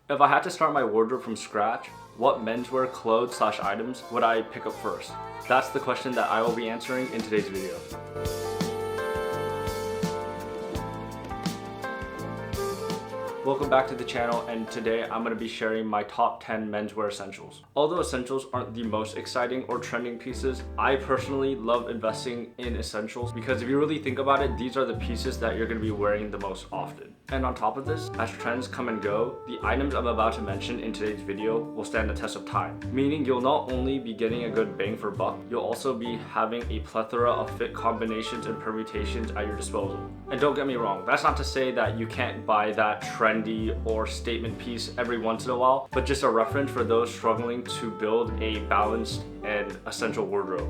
If I had to start my wardrobe from scratch, what menswear clothes/items would I pick up first? That's the question that I will be answering in today's video. Welcome back to the channel, and today I'm going to be sharing my top 10 menswear essentials. Although essentials aren't the most exciting or trending pieces, I personally love investing in essentials because if you really think about it, these are the pieces that you're going to be wearing the most often. And on top of this, as trends come and go, the items I'm about to mention in today's video will stand the test of time. Meaning you'll not only be getting a good bang for buck, you'll also be having a plethora of fit combinations and permutations at your disposal. And don't get me wrong, that's not to say that you can't buy that trendy or statement piece every once in a while, but just a reference for those struggling to build a balanced and essential wardrobe.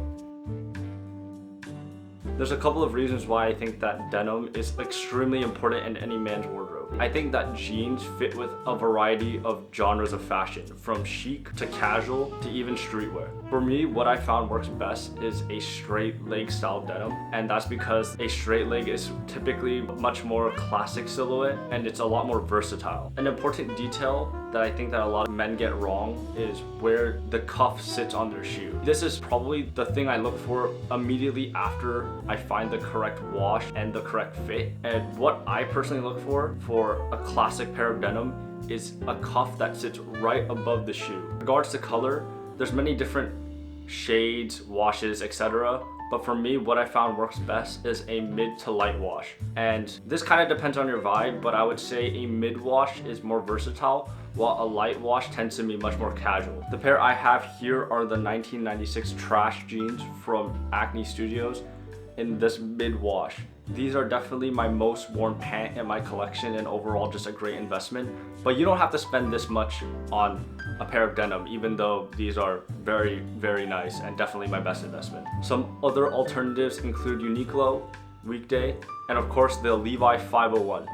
There's a couple of reasons why I think that denim is extremely important in any man's wardrobe. I think that jeans fit with a variety of genres of fashion, from chic to casual to even streetwear. For me, what I found works best is a straight leg style denim, and that's because a straight leg is typically much more classic silhouette and it's a lot more versatile. An important detail that I think that a lot of men get wrong is where the cuff sits on their shoe. This is probably the thing I look for immediately after I find the correct wash and the correct fit. And what I personally look for a classic pair of denim is a cuff that sits right above the shoe. In regards to color, there's many different shades, washes, etc. But for me, what I found works best is a mid to light wash. And this kind of depends on your vibe, but I would say a mid wash is more versatile, while a light wash tends to be much more casual. The pair I have here are the 1996 trash jeans from Acne Studios in this mid wash. These are definitely my most worn pant in my collection and overall just a great investment. But you don't have to spend this much on a pair of denim, even though these are very, very nice and definitely my best investment. Some other alternatives include Uniqlo, Weekday, and of course the Levi 501.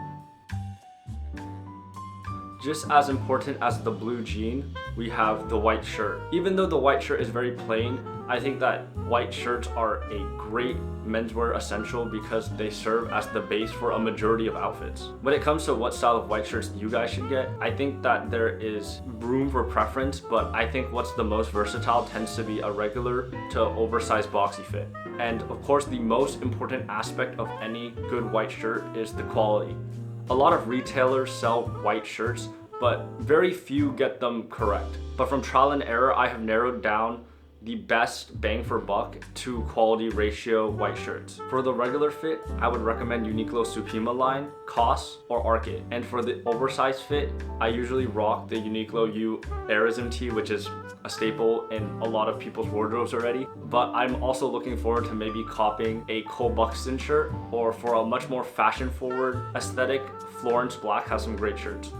Just as important as the blue jean, we have the white shirt. Even though the white shirt is very plain, I think that white shirts are a great menswear essential because they serve as the base for a majority of outfits. When it comes to what style of white shirts you guys should get, I think that there is room for preference, but I think what's the most versatile tends to be a regular to oversized boxy fit. And of course, the most important aspect of any good white shirt is the quality. A lot of retailers sell white shirts, but very few get them correct. But from trial and error, I have narrowed down the best bang for buck to quality ratio white shirts. For the regular fit, I would recommend Uniqlo Supima line, COS, or Arcade. And for the oversized fit, I usually rock the Uniqlo U Aerism tee, which is a staple in a lot of people's wardrobes already. But I'm also looking forward to maybe copying a Cole Buxton shirt, or for a much more fashion forward aesthetic, Florence Black has some great shirts.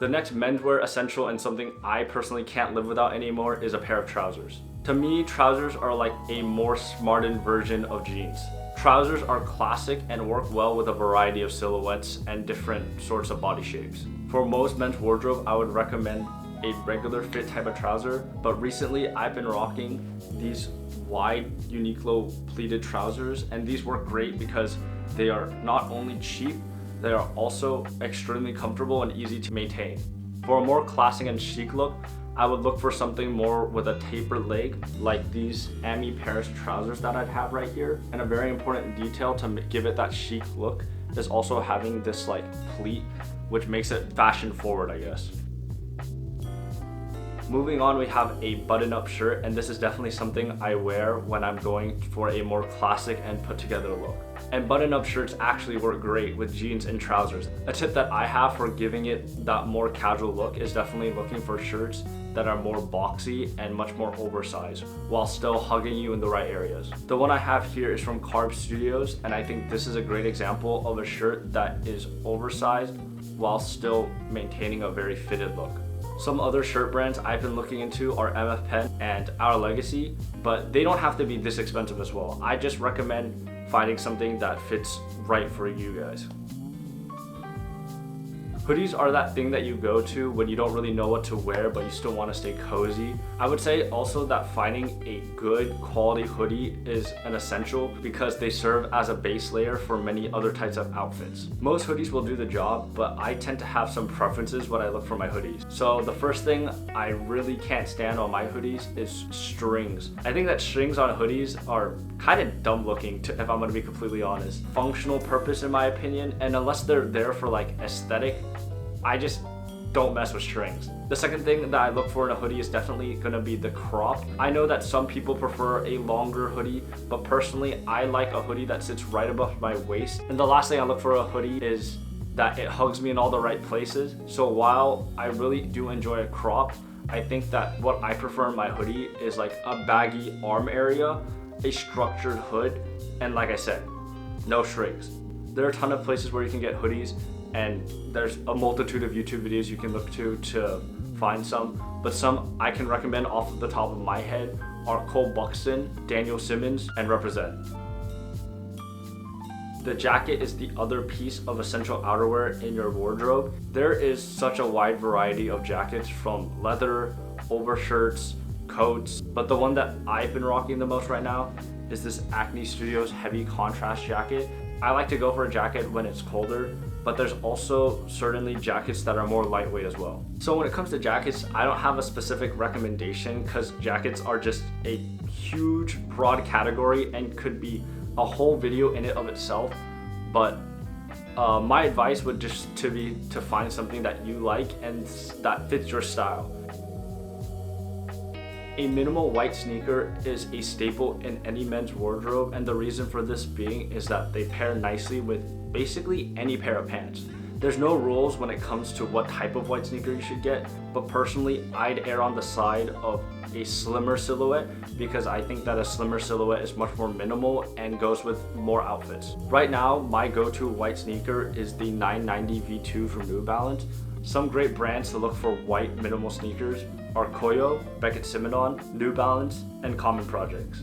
The next menswear essential and something I personally can't live without anymore is a pair of trousers. To me, trousers are like a more smartened version of jeans. Trousers are classic and work well with a variety of silhouettes and different sorts of body shapes. For most men's wardrobe, I would recommend a regular fit type of trouser, but recently I've been rocking these wide Uniqlo pleated trousers, and these work great because they are not only cheap, they are also extremely comfortable and easy to maintain. For a more classic and chic look, I would look for something more with a tapered leg, like these Ami Paris trousers that I'd have right here. And a very important detail to give it that chic look is also having this like pleat, which makes it fashion forward, I guess. Moving on, we have a button-up shirt, and this is definitely something I wear when I'm going for a more classic and put together look. And button-up shirts actually work great with jeans and trousers. A tip that I have for giving it that more casual look is definitely looking for shirts that are more boxy and much more oversized while still hugging you in the right areas. The one I have here is from Carb Studios, and I think this is a great example of a shirt that is oversized while still maintaining a very fitted look. Some other shirt brands I've been looking into are MF Pen and Our Legacy, but they don't have to be this expensive as well. I just recommend finding something that fits right for you guys. Hoodies are that thing that you go to when you don't really know what to wear, but you still want to stay cozy. I would say also that finding a good quality hoodie is an essential because they serve as a base layer for many other types of outfits. Most hoodies will do the job, but I tend to have some preferences when I look for my hoodies. So the first thing I really can't stand on my hoodies is strings. I think that strings on hoodies are kind of dumb looking, if I'm going to be completely honest. Functional purpose in my opinion, and unless they're there for like aesthetic, I just don't mess with strings. The second thing that I look for in a hoodie is definitely gonna be the crop. I know that some people prefer a longer hoodie, but personally I like a hoodie that sits right above my waist. And the last thing I look for a hoodie is that it hugs me in all the right places. So while I really do enjoy a crop, I think that what I prefer in my hoodie is like a baggy arm area, a structured hood, and like I said, no strings. There are a ton of places where you can get hoodies, and there's a multitude of YouTube videos you can look to find some, but some I can recommend off the top of my head are Cole Buxton, Daniel Simmons, and Represent. The jacket is the other piece of essential outerwear in your wardrobe. There is such a wide variety of jackets, from leather, overshirts, coats, but the one that I've been rocking the most right now is this Acne Studios heavy contrast jacket. I like to go for a jacket when it's colder, but there's also certainly jackets that are more lightweight as well. So when it comes to jackets, I don't have a specific recommendation because jackets are just a huge, broad category and could be a whole video in and of itself. But my advice would just be to find something that you like and that fits your style. A minimal white sneaker is a staple in any men's wardrobe, and the reason for this being is that they pair nicely with basically any pair of pants. There's no rules when it comes to what type of white sneaker you should get, but personally I'd err on the side of a slimmer silhouette because I think that a slimmer silhouette is much more minimal and goes with more outfits. Right now, my go-to white sneaker is the 990 V2 from New Balance. Some great brands to look for white minimal sneakers are Koyo, Beckett-Simonon, New Balance, and Common Projects.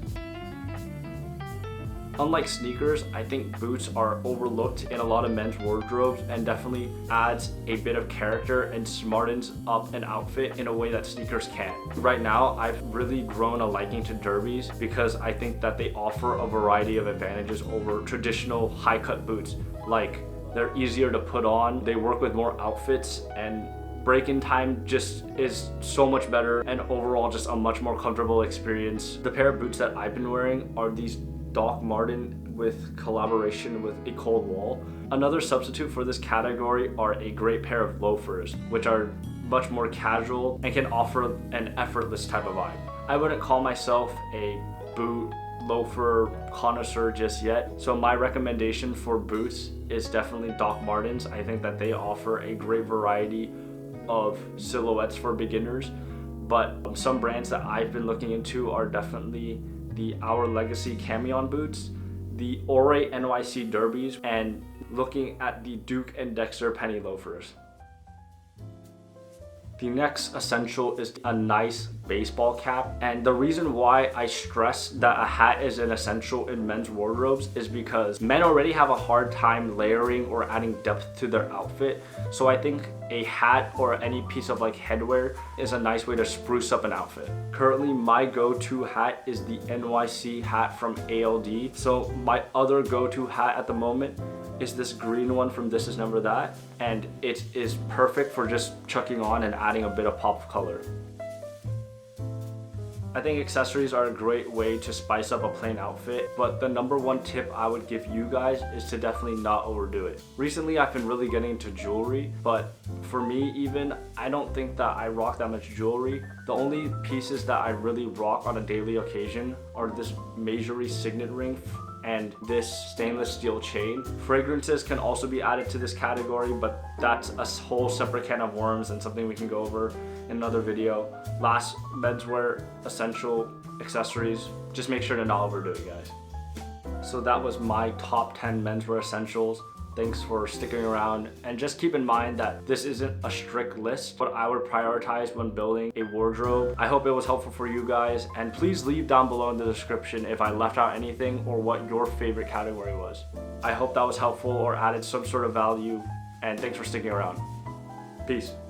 Unlike sneakers, I think boots are overlooked in a lot of men's wardrobes and definitely adds a bit of character and smartens up an outfit in a way that sneakers can't. Right now, I've really grown a liking to derbies because I think that they offer a variety of advantages over traditional high-cut boots. Like, they're easier to put on, they work with more outfits, and break-in time just is so much better, and overall just a much more comfortable experience. The pair of boots that I've been wearing are these Doc Marten with collaboration with a Cold Wall. Another substitute for this category are a great pair of loafers, which are much more casual and can offer an effortless type of vibe. I wouldn't call myself a boot loafer connoisseur just yet, so my recommendation for boots is definitely Doc Martens. I think that they offer a great variety of silhouettes for beginners, but some brands that I've been looking into are definitely the Our Legacy Camion boots, the Ore NYC derbies, and looking at the Duke and Dexter penny loafers. The next essential is a nice baseball cap, and the reason why I stress that a hat is an essential in men's wardrobes is because men already have a hard time layering or adding depth to their outfit, so I think a hat or any piece of like headwear is a nice way to spruce up an outfit. Currently, my go-to hat is the NYC hat from ALD, so my other go-to hat at the moment is this green one from This Is Never That, and it is perfect for just chucking on and adding a bit of pop of color. I think accessories are a great way to spice up a plain outfit, but the number one tip I would give you guys is to definitely not overdo it. Recently, I've been really getting into jewelry, but for me even, I don't think that I rock that much jewelry. The only pieces that I really rock on a daily occasion are this Maisery signet ring and this stainless steel chain. Fragrances can also be added to this category, but that's a whole separate can of worms and something we can go over in another video. Last, menswear essential accessories, just make sure to not overdo it, guys. So that was my top 10 menswear essentials. Thanks for sticking around, and just keep in mind that this isn't a strict list, but I would prioritize when building a wardrobe. I hope it was helpful for you guys, and please leave down below in the description if I left out anything or what your favorite category was. I hope that was helpful or added some sort of value, and thanks for sticking around. Peace.